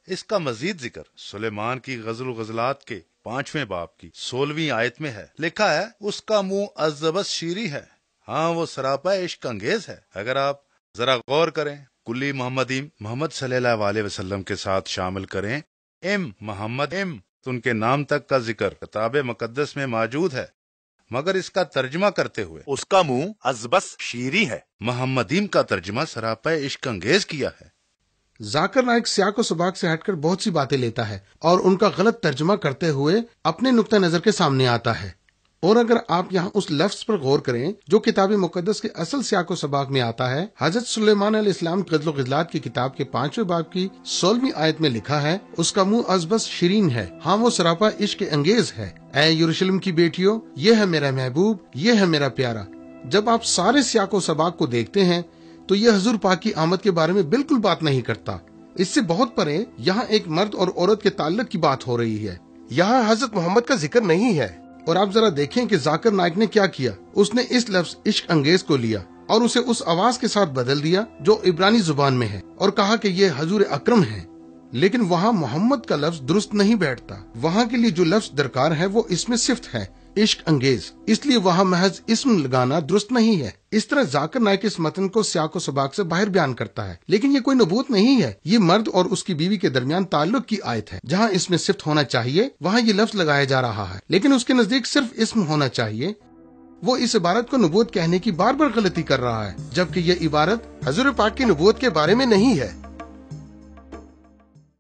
اس کا مزید ذکر سلیمان کی غزل و غزلات کے 5ویں باب کی 16ویں آیت میں ہے. لکھا ہے اس کا منہ ازبس شیریں ہے، ہاں وہ سراپا عشق انگیز ہے. اگر آپ ذرا غور کریں، کلی محمد صلی اللہ علیہ وسلم کے ساتھ شامل کریں محمد تو ان کے نام تک کا ذکر کتاب مقدس میں موجود ہے، مگر اس کا ترجمہ کرتے ہوئے اس کا منہ ازبس شیریں ہے، محمدیم کا ترجمہ سراپا عشق انگیز کیا ہے. ذاکر نائک سیاق و سباق سے ہٹ کر بہت سی باتیں لیتا ہے اور ان کا غلط ترجمہ کرتے ہوئے اپنے نقطہ نظر کے سامنے آتا ہے. اور اگر آپ یہاں اس لفظ پر غور کریں جو کتاب مقدس کے اصل سیاق و سباق میں آتا ہے، حضرت سلیمان علیہ السلام غزل و غزلات کی کتاب کے 5ویں باب کی 16ویں آیت میں لکھا ہے اس کا منہ ازبس شیرین ہے، ہاں وہ سراپا عشق انگیز ہے. اے یروشلم کی بیٹیوں، یہ ہے میرا محبوب، یہ ہے میرا پیارا. جب آپ سارے سیاق و سباق کو دیکھتے ہیں تو یہ حضور پاک کی آمد کے بارے میں بالکل بات نہیں کرتا. اس سے بہت پرے یہاں ایک مرد اور عورت کے تعلق کی بات ہو رہی ہے. یہاں حضرت محمد کا ذکر نہیں ہے. اور آپ ذرا دیکھیں کہ ذاکر نائک نے کیا کیا. اس نے اس لفظ عشق انگیز کو لیا اور اسے اس آواز کے ساتھ بدل دیا جو عبرانی زبان میں ہے اور کہا کہ یہ حضور اکرم ہے. لیکن وہاں محمد کا لفظ درست نہیں بیٹھتا. وہاں کے لیے جو لفظ درکار ہے وہ اس میں صفت ہے، عشق انگیز، اس لیے وہاں محض اسم لگانا درست نہیں ہے. اس طرح ذاکر نائک اس متن کو سیاق و سباق سے باہر بیان کرتا ہے، لیکن یہ کوئی نبوت نہیں ہے. یہ مرد اور اس کی بیوی کے درمیان تعلق کی آیت ہے. جہاں اس میں صفت ہونا چاہیے وہاں یہ لفظ لگایا جا رہا ہے، لیکن اس کے نزدیک صرف اسم ہونا چاہیے. وہ اس عبارت کو نبوت کہنے کی بار بار غلطی کر رہا ہے، جبکہ یہ عبارت حضور پاک کی نبوت کے بارے میں نہیں ہے.